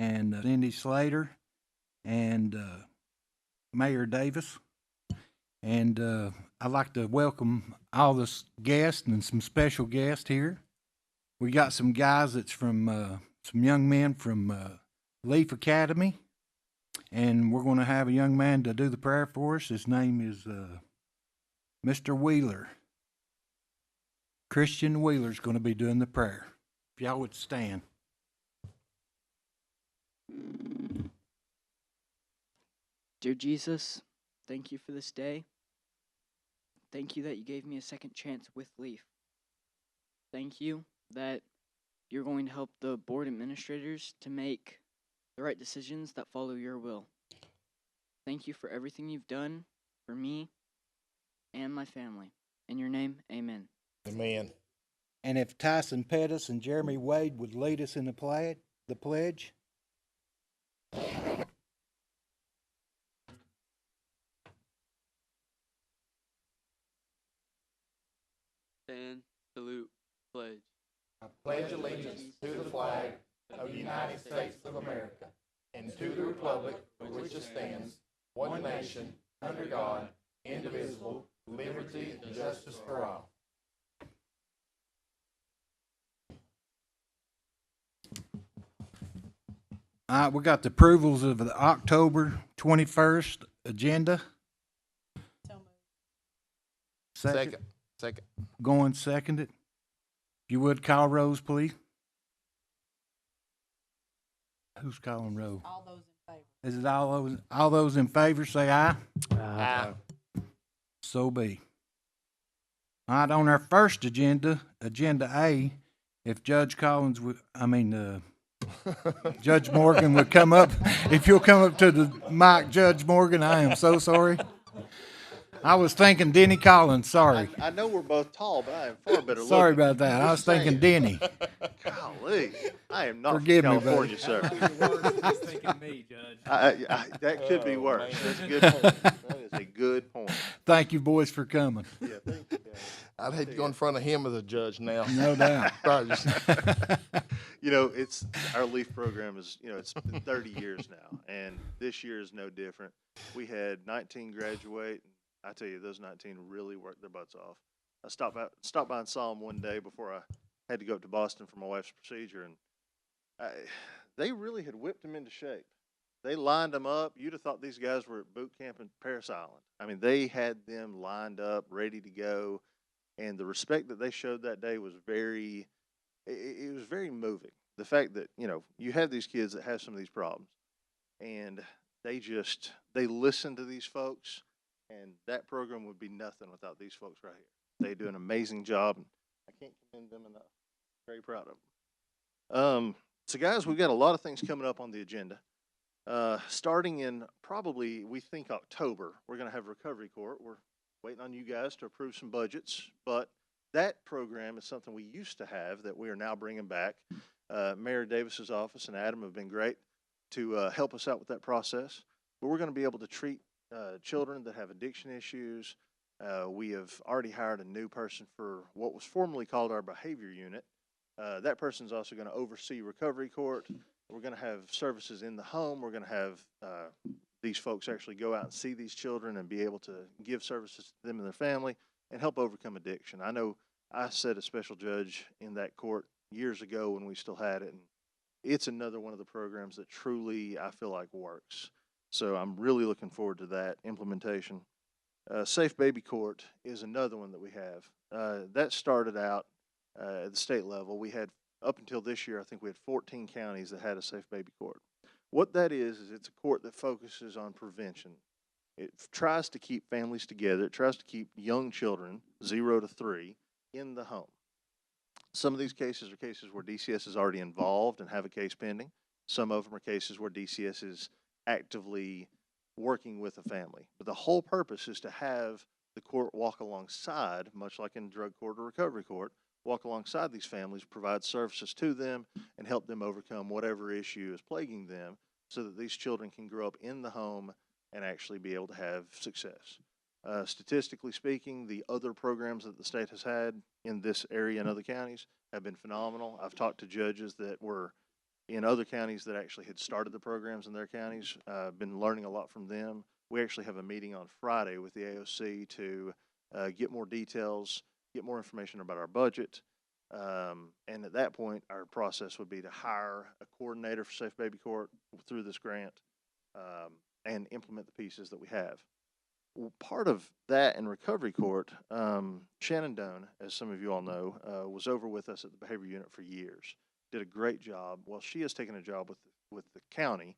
and Cindy Slater and Mayor Davis. And I'd like to welcome all the guests and some special guests here. We got some guys that's from some young men from Leaf Academy, and we're going to have a young man to do the prayer for us. His name is Mr. Wheeler. Christian Wheeler's going to be doing the prayer. If y'all would stand. Dear Jesus, thank you for this day. Thank you that you gave me a second chance with Leaf. Thank you that you're going to help the board administrators to make the right decisions that follow your will. Thank you for everything you've done for me and my family. In your name, amen. Amen. And if Tyson Pettis and Jeremy Wade would lead us in the pledge. Stand, salute, pledge. I pledge allegiance to the flag of the United States of America and to the republic for which it stands, one nation, under God, indivisible, liberty and justice for all. All right, we got the approvals of the October 21st agenda. Second. Going seconded. If you would, call Rose, please. Who's calling Rose? All those in favor. Is it all those in favor, say aye. Aye. So be. All right, on our first agenda A, if Judge Collins would, Judge Morgan would come up. If you'll come up to the mic, Judge Morgan, I am so sorry. I was thinking Denny Collins, sorry. I know we're both tall, but I am far better Sorry looking. about that. I was thinking Denny. Golly, I am not Forgive me, from California, sir. He's thinking me, Judge. That could be worse. man. That's a good point. That is a good point. Thank you, boys, for coming. Yeah, thank you, guys. I'd hate to go in front of him as a judge now. No doubt. Probably just- You know, it's our LEAF program is, it's been 30 years now, and this year is no different. We had 19 graduate, and I tell you, those 19 really worked their butts off. I stopped by and saw them one day before I had to go up to Boston for my wife's procedure, and they really had whipped them into shape. They lined them up. You'd have thought these guys were at boot camp in Paris Island. I mean, they had them lined up, ready to go, and the respect that they showed that day was it was very moving. The fact that, you have these kids that have some of these problems, and they listen to these folks, and that program would be nothing without these folks right here. They do an amazing job, and I can't commend them enough. Very proud of them. So, guys, we've got a lot of things coming up on the agenda. Starting in probably, we think, October, we're going to have recovery court. We're waiting on you guys to approve some budgets, but that program is something we used to have that we are now bringing back. Mayor Davis's office and Adam have been great to help us out with that process. But we're going to be able to treat children that have addiction issues. We have already hired a new person for what was formerly called our behavior unit. That person is also going to oversee recovery court. We're going to have services in the home. We're going to have these folks actually go out and see these children and be able to give services to them and their family and help overcome addiction. I know I set a special judge in that court years ago when we still had it, and it's another one of the programs that truly I feel like works. So I'm really looking forward to that implementation. Safe Baby Court is another one that we have. That started out at the state level. We had, up until this year, I think we had 14 counties that had a Safe Baby Court. What that is it's a court that focuses on prevention. It tries to keep families together. It tries to keep young children, 0 to 3, in the home. Some of these cases are cases where DCS is already involved and have a case pending. Some of them are cases where DCS is actively working with a family. But the whole purpose is to have the court walk alongside, much like in drug court or recovery court, walk alongside these families, provide services to them, and help them overcome whatever issue is plaguing them so that these children can grow up in the home and actually be able to have success. Statistically speaking, the other programs that the state has had in this area and other counties have been phenomenal. I've talked to judges that were in other counties that actually had started the programs in their counties. Been learning a lot from them. We actually have a meeting on Friday with the AOC to get more details, get more information about our budget. And at that point, our process would be to hire a coordinator for Safe Baby Court through this grant, and implement the pieces that we have. Well, part of that in Recovery Court, Shannon Doan, as some of you all know, was over with us at the behavior unit for years. Did a great job. Well, she has taken a job with the county,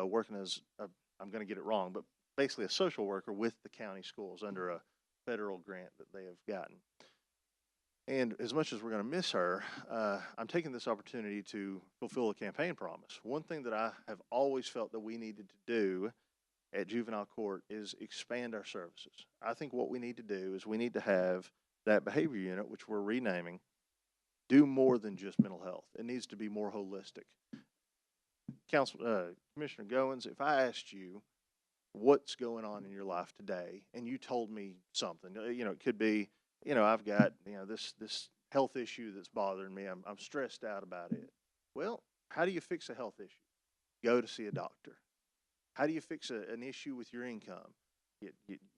working as I'm going to get it wrong, but basically a social worker with the county schools under a federal grant that they have gotten. And as much as we're going to miss her, I'm taking this opportunity to fulfill a campaign promise. One thing that I have always felt that we needed to do at juvenile court is expand our services. I think what we need to do is we need to have that behavior unit, which we're renaming, do more than just mental health. It needs to be more holistic. Commissioner Goins, if I asked you what's going on in your life today, and you told me something, it could be, I've got, this health issue that's bothering me. I'm stressed out about it. Well, how do you fix a health issue? Go to see a doctor. How do you fix an issue with your income? You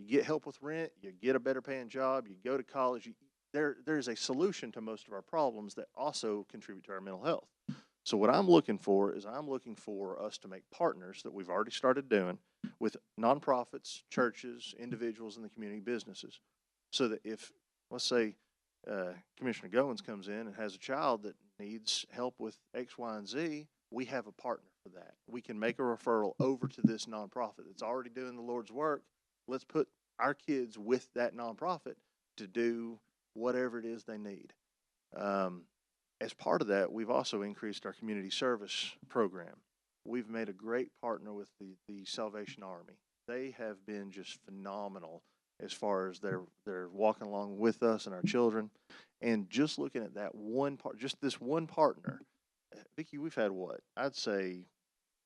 get help with rent, you get a better paying job, you go to college. There's a solution to most of our problems that also contribute to our mental health. So what I'm looking for is us to make partners that we've already started doing with nonprofits, churches, individuals in the community, businesses, so that if, let's say, Commissioner Goins comes in and has a child that needs help with X, Y, and Z, we have a partner for that. We can make a referral over to this nonprofit that's already doing the Lord's work. Let's put our kids with that nonprofit to do whatever it is they need. As part of that, we've also increased our community service program. We've made a great partner with the Salvation Army. They have been just phenomenal as far as they're walking along with us and our children. And just looking at that one part, just this one partner, Vicki, we've had what? I'd say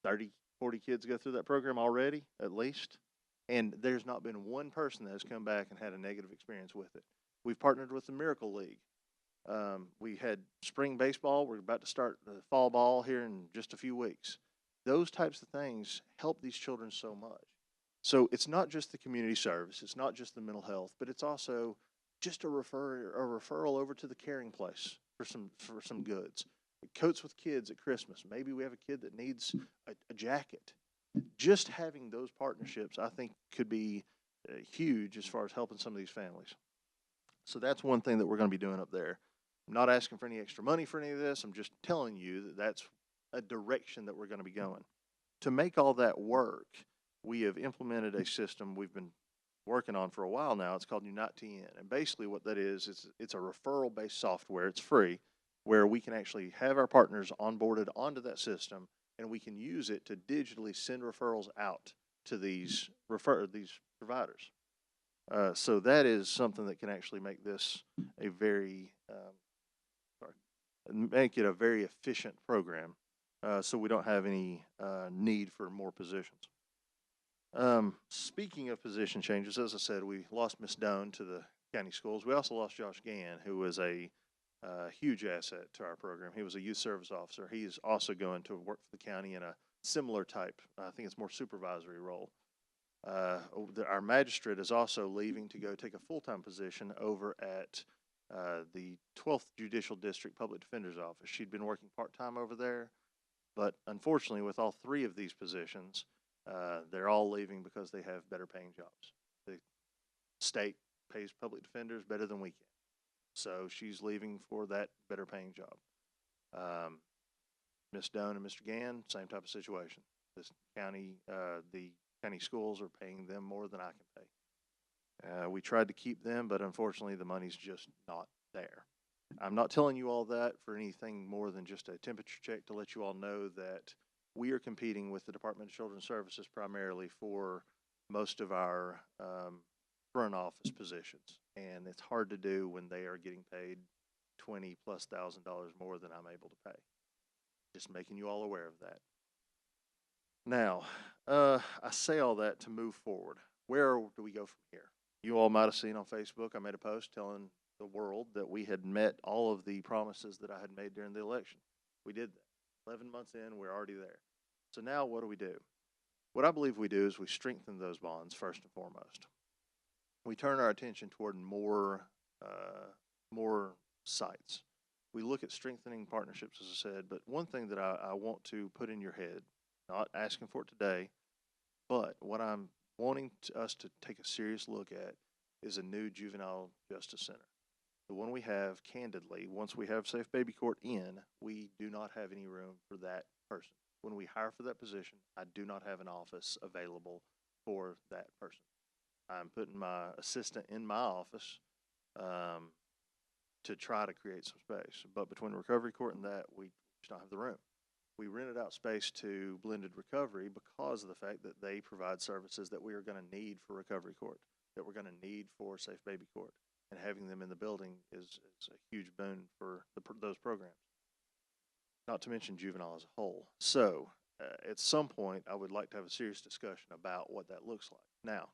30, 40 kids go through that program already, at least. And there's not been one person that has come back and had a negative experience with it. We've partnered with the Miracle League. We had spring baseball. We're about to start the fall ball here in just a few weeks. Those types of things help these children so much. So it's not just the community service. It's not just the mental health, but it's also just a referral over to the caring place for some goods. Coats with kids at Christmas. Maybe we have a kid that needs a jacket. Just having those partnerships, I think, could be huge as far as helping some of these families. So that's one thing that we're going to be doing up there. I'm not asking for any extra money for any of this. I'm just telling you that that's a direction that we're going to be going. To make all that work, we have implemented a system we've been working on for a while now. It's called Unite TN. And basically what that is, it's a referral-based software. It's free, where we can actually have our partners onboarded onto that system, and we can use it to digitally send referrals out to these providers. So that is something that can actually make this a very efficient program. So we don't have any need for more positions. Speaking of position changes, as I said, we lost Miss Doan to the county schools. We also lost Josh Gann, who was a huge asset to our program. He was a youth service officer. He's also going to work for the county in a similar type, I think it's more supervisory role. Our magistrate is also leaving to go take a full-time position over at the 12th Judicial District Public Defender's Office. She'd been working part-time over there, but unfortunately with all three of these positions, they're all leaving because they have better paying jobs. The state pays public defenders better than we can. So she's leaving for that better paying job. Ms. Doan and Mr. Gann, same type of situation. This county, the county schools are paying them more than I can pay. We tried to keep them, but unfortunately the money's just not there. I'm not telling you all that for anything more than just a temperature check to let you all know that we are competing with the Department of Children's Services primarily for most of our front office positions. And it's hard to do when they are getting paid $20,000+ more than I'm able to pay. Just making you all aware of that. Now, I say all that to move forward. Where do we go from here? You all might have seen on Facebook, I made a post telling the world that we had met all of the promises that I had made during the election. We did that. 11 months in, we're already there. So now what do? What I believe we do is we strengthen those bonds first and foremost. We turn our attention toward more sites. We look at strengthening partnerships, as I said, but one thing that I want to put in your head, not asking for it today, but what I'm wanting us to take a serious look at is a new juvenile justice center. The one we have, candidly, once we have Safe Baby Court in, we do not have any room for that person. When we hire for that position, I do not have an office available for that person. I'm putting my assistant in my office to try to create some space. But between recovery court and that, we just don't have the room. We rented out space to blended recovery because of the fact that they provide services that we are going to need for recovery court, that we're going to need for Safe Baby Court. And having them in the building is a huge boon for those programs, not to mention juvenile as a whole. So at some point, I would like to have a serious discussion about what that looks like. Now,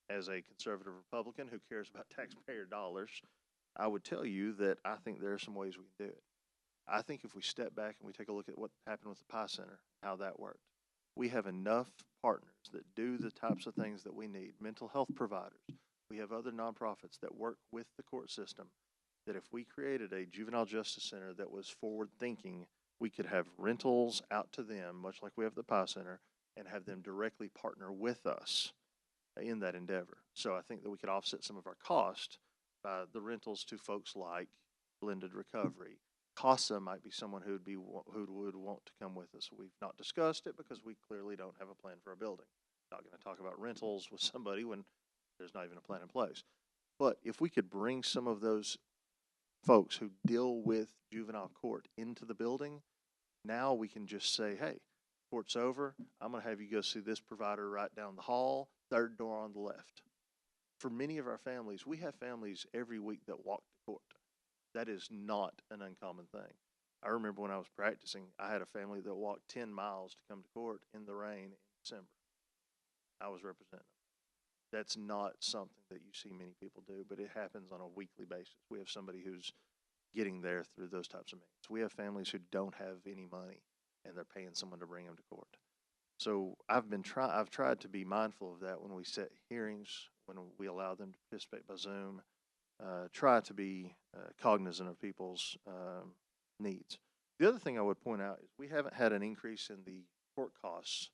as a conservative Republican who cares about taxpayer dollars, I would tell you that I think there are some ways we can do it. I think if we step back and we take a look at what happened with the Pie Center, how that worked, we have enough partners that do the types of things that we need, mental health providers. We have other nonprofits that work with the court system, that if we created a juvenile justice center that was forward thinking, we could have rentals out to them, much like we have the Pie Center, and have them directly partner with us in that endeavor. So I think that we could offset some of our cost by the rentals to folks like Blended Recovery. CASA might be someone who would want to come with us. We've not discussed it because we clearly don't have a plan for a building. Not going to talk about rentals with somebody when there's not even a plan in place. But if we could bring some of those folks who deal with juvenile court into the building, now we can just say, hey, court's over. I'm going to have you go see this provider right down the hall, third door on the left. For many of our families, we have families every week that walk to court. That is not an uncommon thing. I remember when I was practicing, I had a family that walked 10 miles to come to court in the rain in December. I was representing them. That's not something that you see many people do, but it happens on a weekly basis. We have somebody who's getting there through those types of means. We have families who don't have any money and they're paying someone to bring them to court. So I've tried to be mindful of that when we set hearings, when we allow them to participate by Zoom. Try to be cognizant of people's needs. The other thing I would point out is we haven't had an increase in the court costs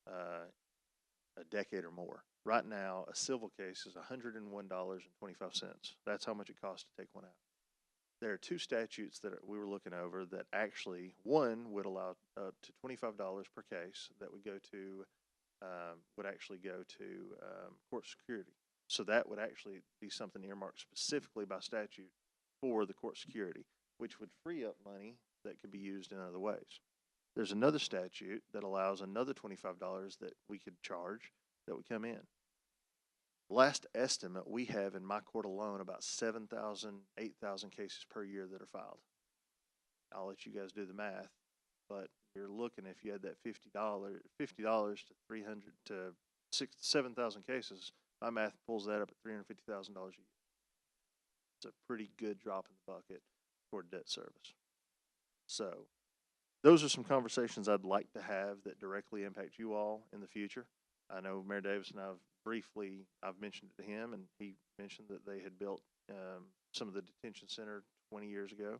a decade or more. Right now, a civil case is $101.25. That's how much it costs to take one out. There are two statutes that we were looking over that actually, one would allow up to $25 per case that would actually go to court security. So that would actually be something earmarked specifically by statute for the court security, which would free up money that could be used in other ways. There's another statute that allows another $25 that we could charge that would come in. Last estimate, we have in my court alone about 7,000, 8,000 cases per year that are filed. I'll let you guys do the math, but you're looking, if you had that $50 to 300 to 7,000 cases, my math pulls that up at $350,000 a year. It's a pretty good drop in the bucket for debt service. So those are some conversations I'd like to have that directly impact you all in the future. I know Mayor Davis and I've mentioned it to him, and he mentioned that they had built some of the detention center 20 years ago,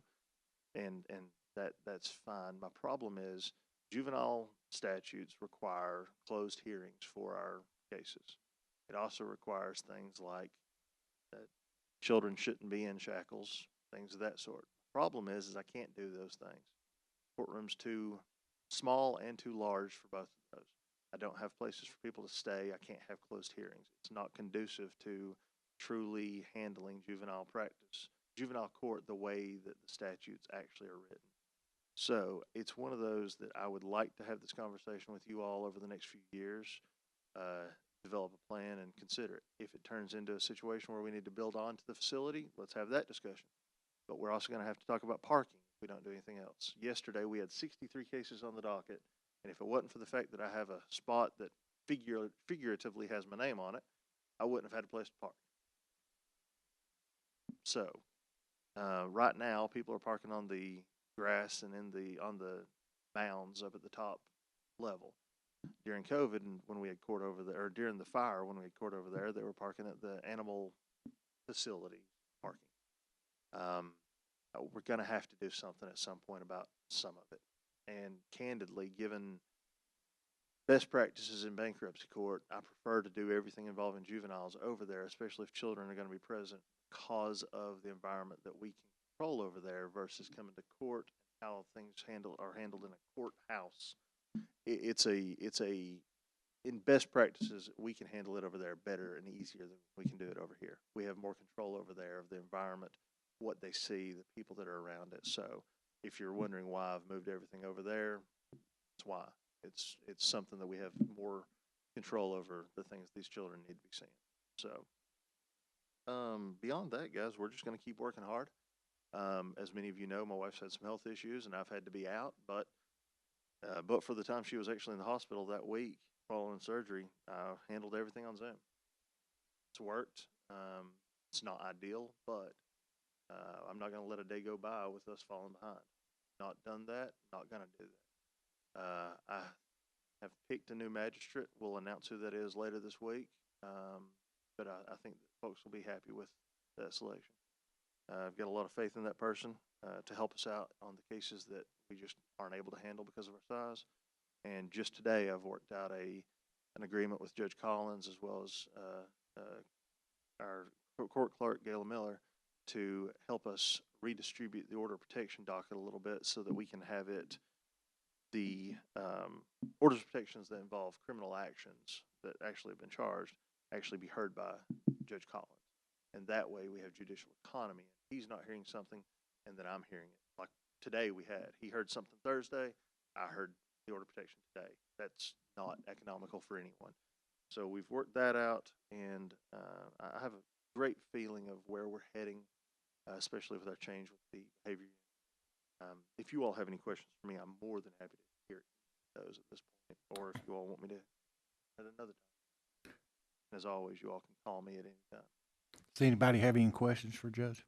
and that's fine. My problem is juvenile statutes require closed hearings for our cases. It also requires things like that children shouldn't be in shackles, things of that sort. The problem is I can't do those things. Courtroom's too small and too large for both of those. I don't have places for people to stay. I can't have closed hearings. It's not conducive to truly handling juvenile practice, juvenile court, the way that the statutes actually are written. So it's one of those that I would like to have this conversation with you all over the next few years, develop a plan and consider it. If it turns into a situation where we need to build on to the facility, let's have that discussion. But we're also going to have to talk about parking if we don't do anything else. Yesterday, we had 63 cases on the docket, and if it wasn't for the fact that I have a spot that figuratively has my name on it, I wouldn't have had a place to park. So right now, people are parking on the grass and on the mounds up at the top level. During COVID, and when we had court over there, or during the fire, when we had court over there, they were parking at the animal facility parking. We're going to have to do something at some point about some of it. And candidly, given best practices in bankruptcy court, I prefer to do everything involving juveniles over there, especially if children are going to be present, because of the environment that we can control over there versus coming to court and how things are handled in a courthouse. It's a in best practices, we can handle it over there better and easier than we can do it over here. We have more control over there of the environment, what they see, the people that are around it. So if you're wondering why I've moved everything over there, that's why. It's something that we have more control over, the things these children need to be seeing. So beyond that, guys, we're just going to keep working hard. As many of you know, my wife's had some health issues and I've had to be out, but for the time she was actually in the hospital that week following surgery, I handled everything on Zoom. It's worked. It's not ideal, but I'm not going to let a day go by with us falling behind. Not done that, not going to do that. I have picked a new magistrate. We'll announce who that is later this week, but I think that folks will be happy with that selection. I've got a lot of faith in that person to help us out on the cases that we just aren't able to handle because of our size. And just today, I've worked out an agreement with Judge Collins as well as our court clerk, Gayla Miller, to help us redistribute the order of protection docket a little bit so that we can have the orders of protections that involve criminal actions that actually have been charged actually be heard by Judge Collins. And that way we have judicial economy. He's not hearing something and then I'm hearing it. Like today he heard something Thursday, I heard the order of protection today. That's not economical for anyone. So we've worked that out, and I have a great feeling of where we're heading, especially with our change with the behavior. If you all have any questions for me, I'm more than happy to hear those at this point, or if you all want me to at another time. As always, you all can call me at any time. Does anybody have any questions for Judge?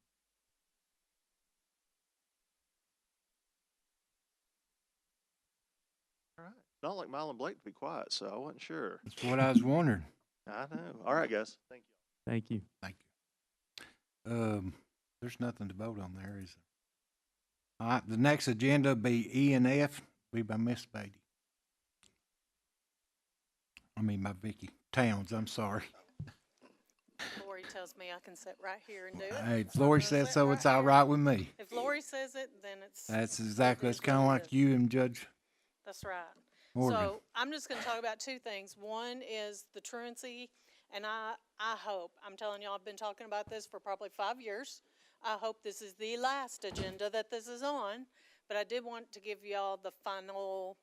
All right. Not like Mile and Blake to be quiet, so I wasn't sure. That's what I was wondering. I know. All right, guys. Thank you. Thank you. Thank you. There's nothing to vote on there, is there? All right, the next agenda will be E and F, be by Miss Beatty. I mean by Vicky Towns, I'm sorry. Lori tells me I can sit right here and do it. Hey, if So I'm Lori gonna says sit so, it's all here. right with me. If Lori says it, then it's. That's exactly, it's is kind of what it like is. you and Judge That's right. Morgan. So I'm just going to talk about two things. One is the truancy, and I hope, I'm telling y'all, I've been talking about this for probably 5 years. I hope this is the last agenda that this is on, but I did want to give y'all the final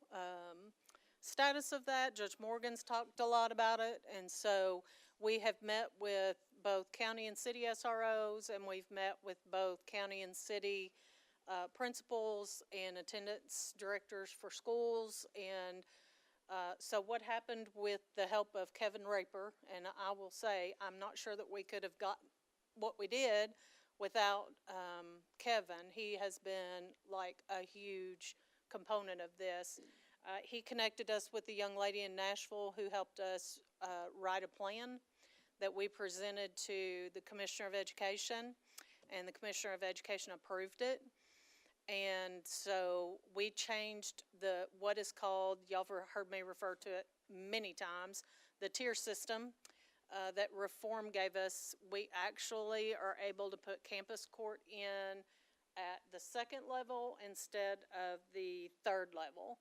status of that. Judge Morgan's talked a lot about it, and so we have met with both county and city SROs, and we've met with both county and city principals and attendance directors for schools. And so what happened with the help of Kevin Raper, and I will say I'm not sure that we could have got what we did without Kevin. He has been like a huge component of this. He connected us with a young lady in Nashville who helped us write a plan that we presented to the Commissioner of Education, and the Commissioner of Education approved it. And so we changed what is called, y'all have heard me refer to it many times, the tier system that reform gave us. We actually are able to put campus court in at the second level instead of the third level.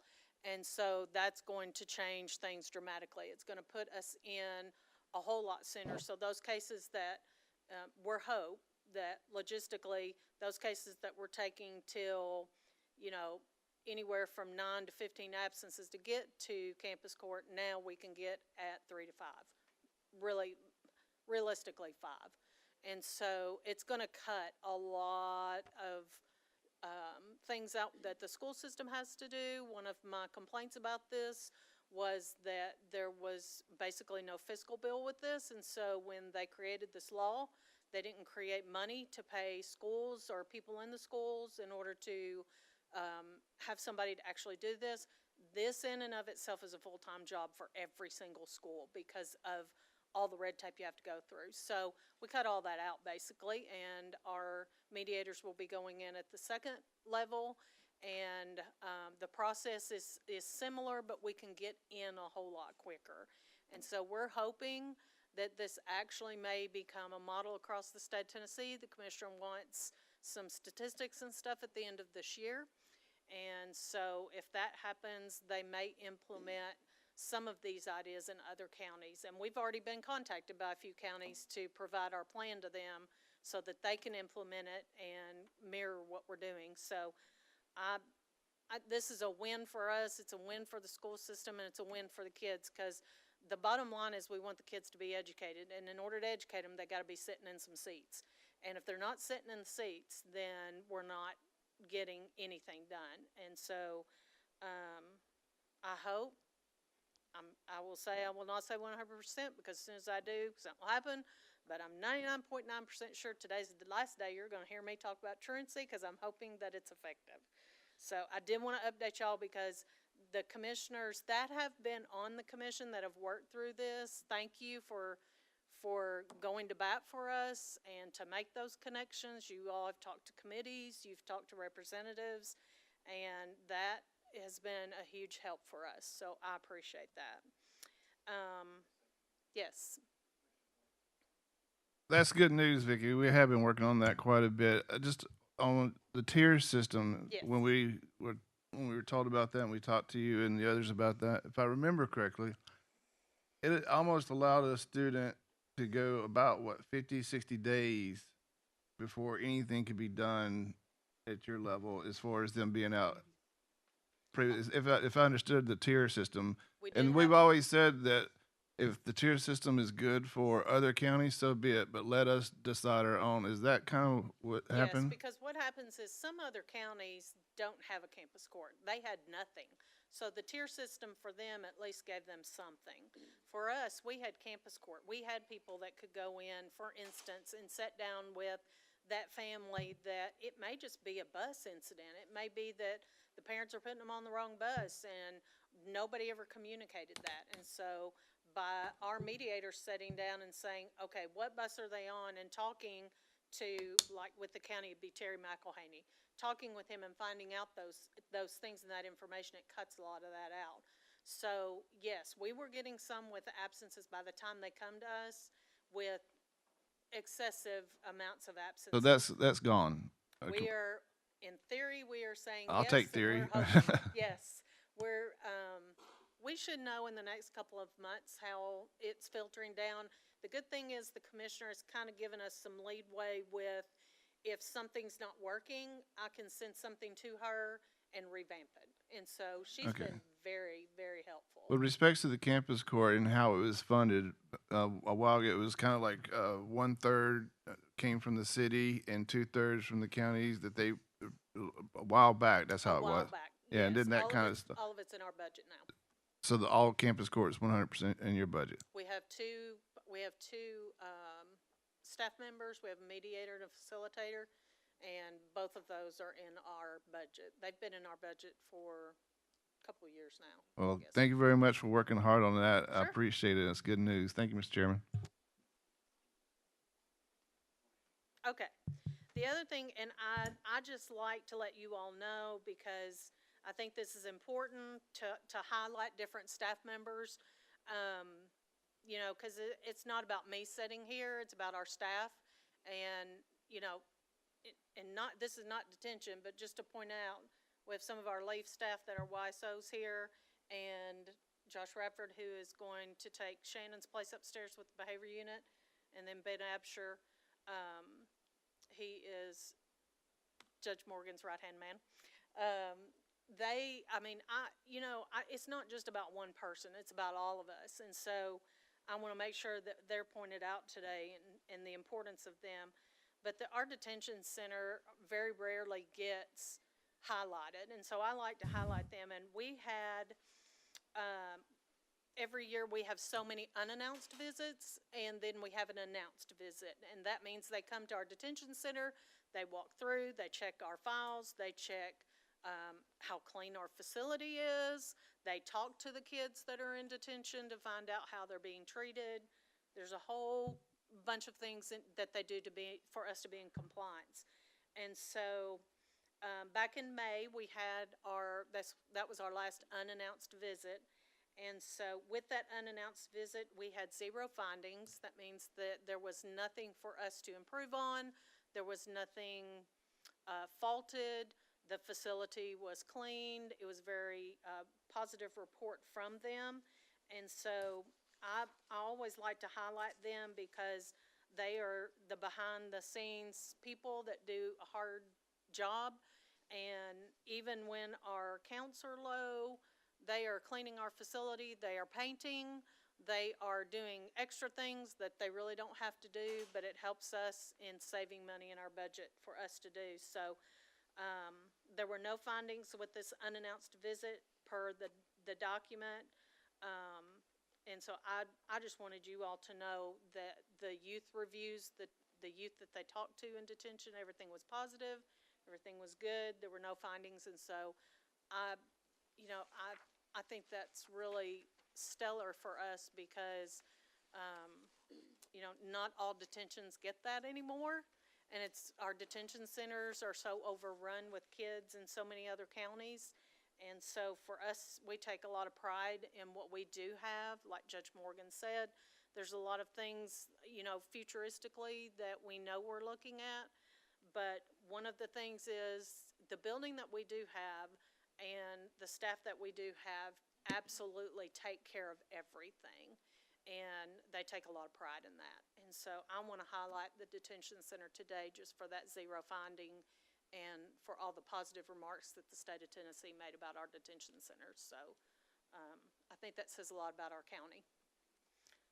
And so that's going to change things dramatically. It's going to put us in a whole lot sooner. So those cases that we're hope that logistically, those cases that we're taking till, anywhere from 9 to 15 absences to get to campus court, now we can get at 3 to 5. Really, realistically 5. And so it's going to cut a lot of things out that the school system has to do. One of my complaints about this was that there was basically no fiscal bill with this, and so when they created this law, they didn't create money to pay schools or people in the schools in order to have somebody to actually do this. This in and of itself is a full-time job for every single school because of all the red tape you have to go through. So we cut all that out basically, and our mediators will be going in at the second level, and the process is similar, but we can get in a whole lot quicker. And so we're hoping that this actually may become a model across the state of Tennessee. The commissioner wants some statistics and stuff at the end of this year. And so if that happens, they may implement some of these ideas in other counties. And we've already been contacted by a few counties to provide our plan to them so that they can implement it and mirror what we're doing. So this is a win for us. It's a win for the school system, and it's a win for the kids, because the bottom line is we want the kids to be educated. And in order to educate them, they got to be sitting in some seats. And if they're not sitting in the seats, then we're not getting anything done. And so I hope, I will say, I will not say 100%, because as soon as I do, something will happen, but I'm 99.9% sure today's the last day you're going to hear me talk about truancy, because I'm hoping that it's effective. So I did want to update y'all, because the commissioners that have been on the commission that have worked through this, thank you for going to bat for us and to make those connections. You all have talked to committees, you've talked to representatives, and that has been a huge help for us. So I appreciate that. Yes. That's good news, Vicki. We have been working on that quite a bit. Just on the tier system, Yes. when we were told about that, and we talked to you and the others about that, if I remember correctly, it almost allowed a student to go about 50, 60 days before anything could be done at your level, as far as them being out. If I understood the tier system, and we've always said that if the tier system is good for other counties, so be it, but let us decide our own. Is that kind of what happened? Yes, because what happens is some other counties don't have a campus court. They had nothing. So the tier system for them at least gave them something. For us, we had campus court. We had people that could go in, for instance, and sit down with that family that it may just be a bus incident. It may be that the parents are putting them on the wrong bus and nobody ever communicated that. And so by our mediators sitting down and saying, okay, what bus are they on, and talking to, like with the county, it'd be Terry McElhaney, talking with him and finding out those things and that information, it cuts a lot of that out. So yes, we were getting some with absences by the time they come to us with excessive amounts of absences. So that's gone. Okay. We are, in theory, we are saying I'll yes. take theory. And we're hoping, yes, we're we should know in the next couple of months how it's filtering down. The good thing is the commissioner has kind of given us some leadway with, if something's not working, I can send something to her and revamp it. And so she's been very, very helpful. With respects to the campus court and how it was funded, a while ago, it was kind of like 1/3 came from the city and 2/3 from the counties. That they, a while back, that's how it was. Back. Yeah, Yes, and didn't that kind of stuff. all of it's in our budget now. So the all campus court is 100% in your budget. We have two staff members. We have a mediator and a facilitator, and both of those are in our budget. They've been in our budget for a couple of years now. Well, thank you very much for working hard on that. I Sure. appreciate it. It's good news. Thank you, Mr. Chairman. Okay. The other thing, and I just like to let you all know, because I think this is important to highlight different staff members, you know, because it's not about me sitting here, it's about our staff. And, you know, this is not detention, but just to point out, we have some of our leaf staff that are YSOs here, and Josh Radford, who is going to take Shannon's place upstairs with the behavior unit, and then Ben Absher, he is Judge Morgan's right-hand man. It's not just about one person, it's about all of us. And so I want to make sure that they're pointed out today, and the importance of them. But our detention center very rarely gets highlighted, and so I like to highlight them. And we had, every year we have so many unannounced visits, and then we have an announced visit. And that means they come to our detention center, they walk through, they check our files, they check how clean our facility is. They talk to the kids that are in detention to find out how they're being treated. There's a whole bunch of things that they do for us to be in compliance. And so, back in May, we had that was our last unannounced visit. And so with that unannounced visit, we had 0 findings. That means that there was nothing for us to improve on. There was nothing faulted. The facility was cleaned. It was very positive report from them. And so I always like to highlight them because they are the behind the scenes people that do a hard job. And even when our counts are low, they are cleaning our facility, they are painting, they are doing extra things that they really don't have to do, but it helps us in saving money in our budget for us to do. So there were no findings with this unannounced visit per the document. And so I just wanted you all to know that the youth reviews, the youth that they talked to in detention, everything was positive, everything was good, there were no findings. And so I think that's really stellar for us because, not all detentions get that anymore. And our detention centers are so overrun with kids in so many other counties. And so for us, we take a lot of pride in what we do have. Like Judge Morgan said, there's a lot of things, futuristically that we know we're looking at. But one of the things is the building that we do have and the staff that we do have absolutely take care of everything. And they take a lot of pride in that. And so I want to highlight the detention center today just for that 0 finding and for all the positive remarks that the state of Tennessee made about our detention centers. So I think that says a lot about our county.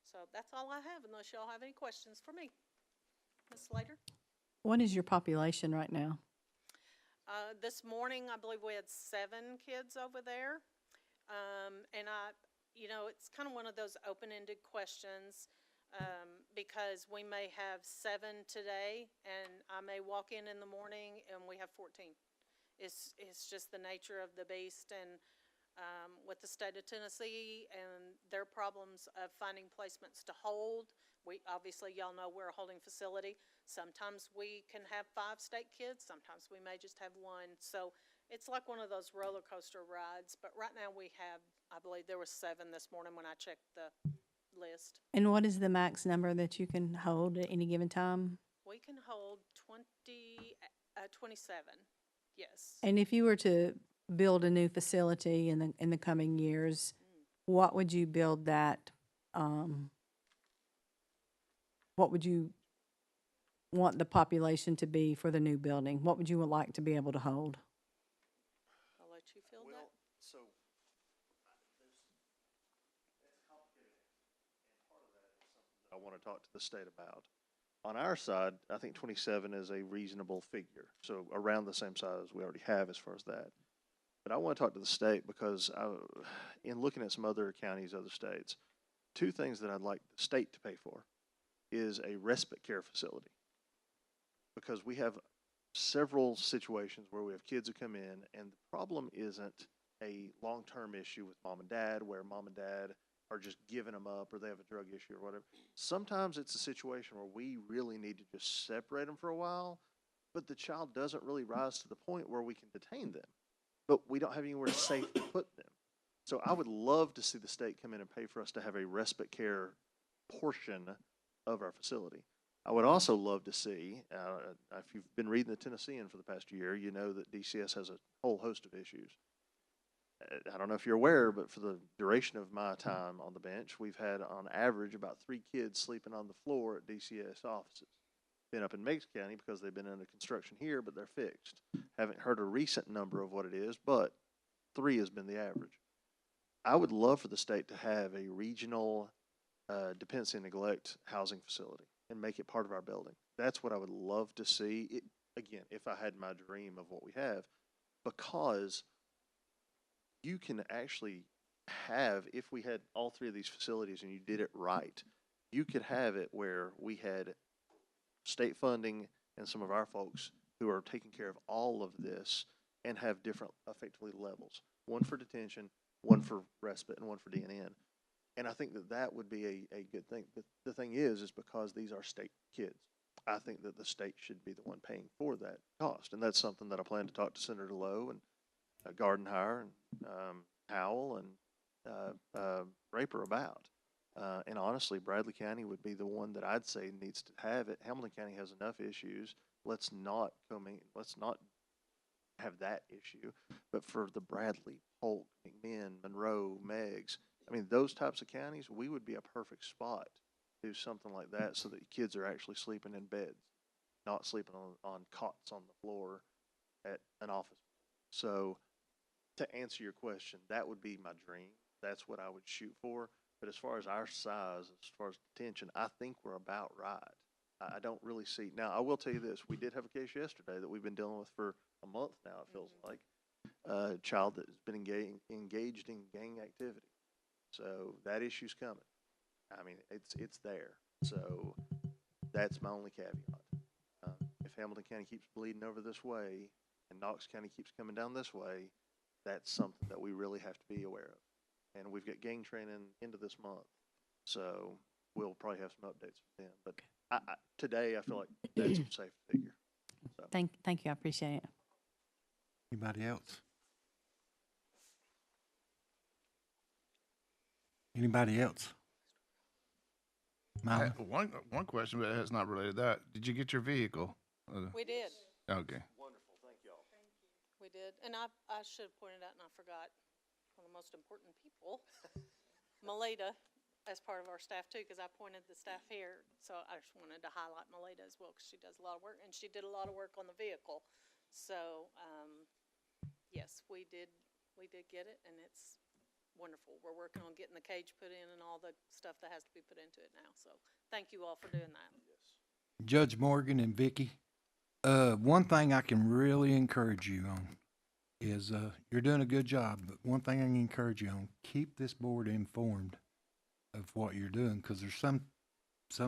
So that's all I have, unless y'all have any questions for me. Ms. Slater? What is your population right now? This morning, I believe we had 7 kids over there. And it's kind of one of those open-ended questions because we may have 7 today, and I may walk in the morning and we have 14. It's just the nature of the beast, and with the state of Tennessee and their problems of finding placements to hold. Obviously, y'all know we're a holding facility. Sometimes we can have 5 state kids. Sometimes we may just have 1. So it's like one of those roller coaster rides. But right now we have, I believe there was 7 this morning when I checked the list. And what is the max number that you can hold at any given time? We can hold 27, yes. And if you were to build a new facility in the coming years, what would you build that? What would you want the population to be for the new building? What would you like to be able to hold? I'll let you field that. So it's complicated, and part of that is something that I want to talk to the state about. On our side, I think 27 is a reasonable figure, so around the same size we already have as far as that. But I want to talk to the state because in looking at some other counties, other states, 2 things that I'd like the state to pay for is a respite care facility. Because we have several situations where we have kids who come in, and the problem isn't a long-term issue with mom and dad, where mom and dad are just giving them up or they have a drug issue or whatever. Sometimes it's a situation where we really need to just separate them for a while, but the child doesn't really rise to the point where we can detain them, but we don't have anywhere safe to put them. So I would love to see the state come in and pay for us to have a respite care portion of our facility. I would also love to see, if you've been reading the Tennessean for the past year, you know that DCS has a whole host of issues. I don't know if you're aware, but for the duration of my time on the bench, we've had on average about 3 kids sleeping on the floor at DCS offices. Been up in Meigs County because they've been under construction here, but they're fixed. Haven't heard a recent number of what it is, but 3 has been the average. I would love for the state to have a regional dependency and neglect housing facility and make it part of our building. That's what I would love to see. Again, if I had my dream of what we have, because you can actually have, if we had all 3 of these facilities and you did it right, you could have it where we had state funding and some of our folks who are taking care of all of this and have different effectively levels, one for detention, one for respite, and one for DNN. And I think that that would be a good thing. The thing is because these are state kids, I think that the state should be the one paying for that cost. And that's something that I plan to talk to Senator Lowe and Gardenhire and Howell and Raper about. And honestly, Bradley County would be the one that I'd say needs to have it. Hamilton County has enough issues. Let's not have that issue. But for the Bradley, Polk, McMinn, Monroe, Meigs, I mean, those types of counties, we would be a perfect spot to do something like that so that kids are actually sleeping in beds, not sleeping on cots on the floor at an office. So to answer your question, that would be my dream. That's what I would shoot for. But as far as our size, as far as detention, I think we're about right. I don't really see. Now, I will tell you this. We did have a case yesterday that we've been dealing with for a month now, it feels like. A child that has been engaged in gang activity. So that issue's coming. I mean, it's there. So that's my only caveat. If Hamilton County keeps bleeding over this way and Knox County keeps coming down this way, that's something that we really have to be aware of. And we've got gang training into this month. So we'll probably have some updates then. But today I feel like that's a safe figure. So. Thank you. I appreciate it. Anybody else? Anybody else? I Mama? had one question, but it's not related to that. Did you get your vehicle? We did. Okay. Wonderful. Thank y'all. We did. And I should have pointed out, and I forgot, one of the most important people, Melita, as part of our staff too, because I appointed the staff here. So I just wanted to highlight Melita as well, because she does a lot of work, and she did a lot of work on the vehicle. So, yes, we did get it, and it's wonderful. We're working on getting the cage put in and all the stuff that has to be put into it now. So thank you all for doing that. Yes. Judge Morgan and Vicky, one thing I can really encourage you on is you're doing a good job, but one thing I can encourage you on, keep this board informed of what you're doing, because there's some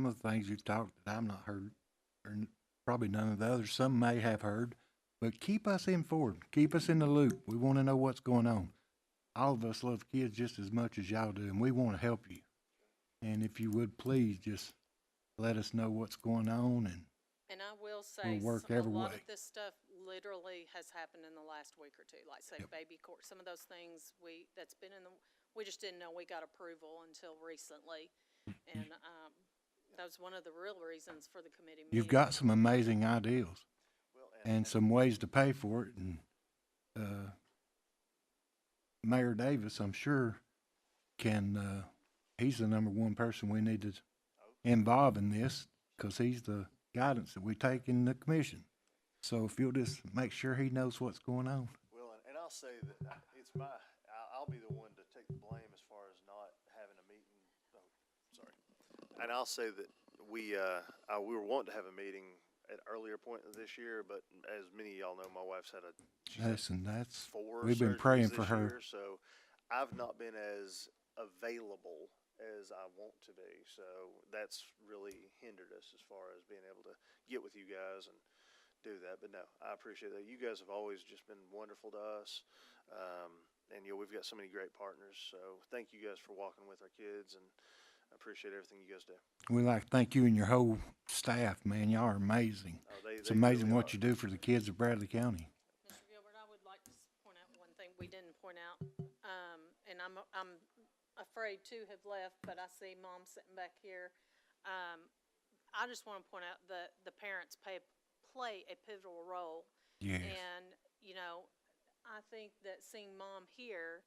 of the things you've talked that I've not heard, or probably none of the others. Some may have heard, but keep us informed. Keep us in the loop. We want to know what's going on. All of us love kids just as much as y'all do, and we want to help you. And if you would, please just let us know what's going on. And I will say, work a every lot way. of this stuff literally has happened in the last week or two. Like say baby court, some of those things we just didn't know we got approval until recently. And that was one of the real reasons for the committee meeting. You've got some amazing ideas and some ways to pay for it. And Mayor Davis, I'm sure, he's the number one person we need to involve in this, because he's the guidance that we take in the commission. So if you'll just make sure he knows what's going on. Well, and I'll say that I'll be the one to take the blame as far as not having a meeting. Oh, sorry. And I'll say that we were wanting to have a meeting at an earlier point of this year, but as many of y'all know, my wife's had We've been praying for her. Year, so I've not been as available as I want to be. So that's really hindered us as far as being able to get with you guys and do that. But no, I appreciate that. You guys have always just been wonderful to us. And we've got so many great partners. So thank you guys for walking with our kids, and I appreciate everything you guys do. We like to thank you and your whole staff, man. Y'all are amazing. It's amazing really what you do for the kids of Bradley County. Mr. Gilbert, I would like to point out one thing we didn't point out, and I'm afraid two have left, but I see Mom sitting back here. I just want to point out that the parents play a pivotal role. Yes. And, I think that seeing Mom here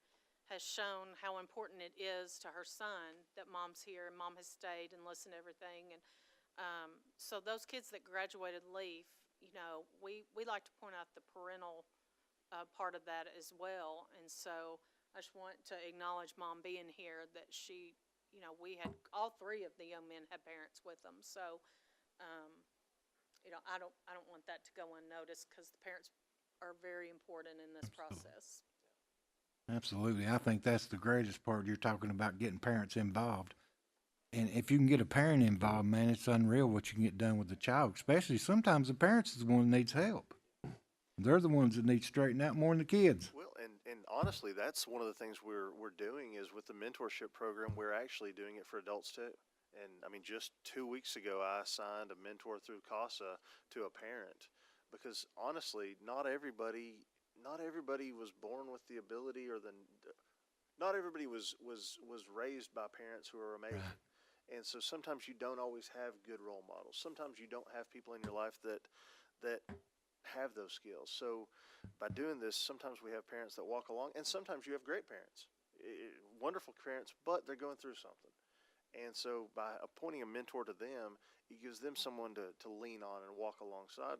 has shown how important it is to her son that Mom's here and Mom has stayed and listened to everything. And so those kids that graduated Leaf, we like to point out the parental part of that as well. And so I just want to acknowledge Mom being here, that she, we had all three of the young men had parents with them. So, I don't want that to go unnoticed, because the parents are very important in this process. Absolutely. I think that's the greatest part. You're talking about getting parents involved. And if you can get a parent involved, man, it's unreal what you can get done with the child, especially sometimes the parents is the one that needs help. They're the ones that need straightened out more than the kids. Well, and honestly, that's one of the things we're doing is with the mentorship program, we're actually doing it for adults too. And I mean, just 2 weeks ago, I assigned a mentor through CASA to a parent because honestly, not everybody was born with the ability not everybody was raised by parents who are amazing. Right. And so sometimes you don't always have good role models. Sometimes you don't have people in your life that have those skills. So by doing this, sometimes we have parents that walk along, and sometimes you have great parents, wonderful parents, but they're going through something. And so by appointing a mentor to them, it gives them someone to lean on and walk alongside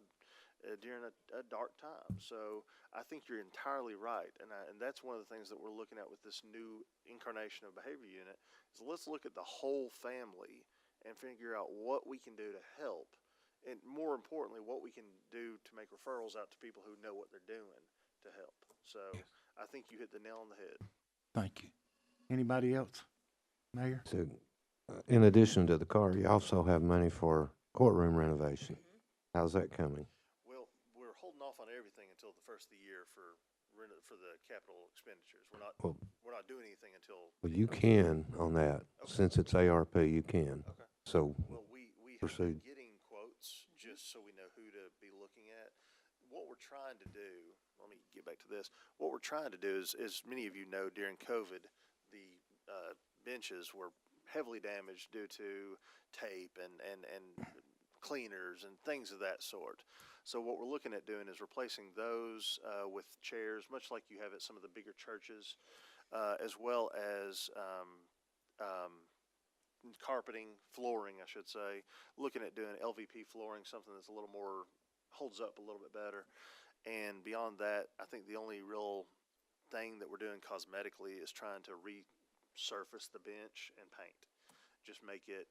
during a dark time. So I think you're entirely right, and that's one of the things that we're looking at with this new incarnation of behavior unit is let's look at the whole family and figure out what we can do to help, and more importantly, what we can do to make referrals out to people who know what they're doing to help. So Yes. I think you hit the nail on the head. Thank you. Anybody else? Mayor? So, in addition to the car, you also have money for courtroom renovation. How's that coming? Well, we're holding off on everything until the first of the year for the capital expenditures. Well- We're not doing anything until. Well, you can on that. Okay. Since it's ARP, you can. Okay. So, Well, we have been Proceed. getting quotes just so we know who to be looking at. What we're trying to do, let me get back to this. What we're trying to do is, as many of you know, during COVID, the benches were heavily damaged due to tape and cleaners and things of that sort. So what we're looking at doing is replacing those with chairs, much like you have at some of the bigger churches, as well as carpeting, flooring, I should say. Looking at doing LVP flooring, something that's a little more, holds up a little bit better. And beyond that, I think the only real thing that we're doing cosmetically is trying to resurface the bench and paint. Just make it,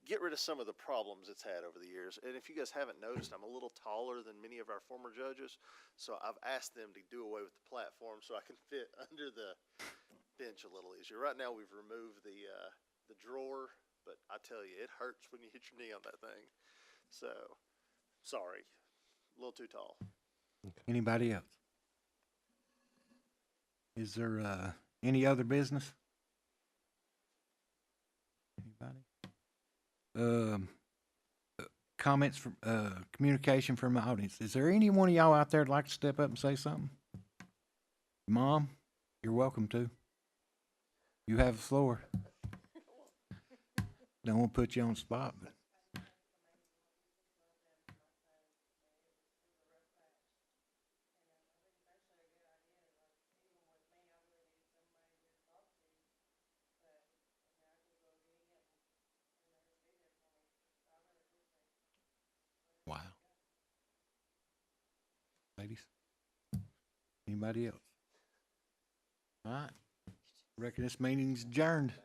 get rid of some of the problems it's had over the years. And if you guys haven't noticed, I'm a little taller than many of our former judges, so I've asked them to do away with the platform so I can fit under the bench a little easier. Right now, we've removed the drawer, but I tell you, it hurts when you hit your knee on that thing. So, sorry, a little too tall. Anybody else? Is there any other business? Anybody? Comments from communication from the audience. Is there any one of y'all out there that'd like to step up and say something? Mom, you're welcome to. You have the floor. Don't want to put you on the spot, but. Wow. Ladies? Anybody else? All right. Reckon this meeting's adjourned.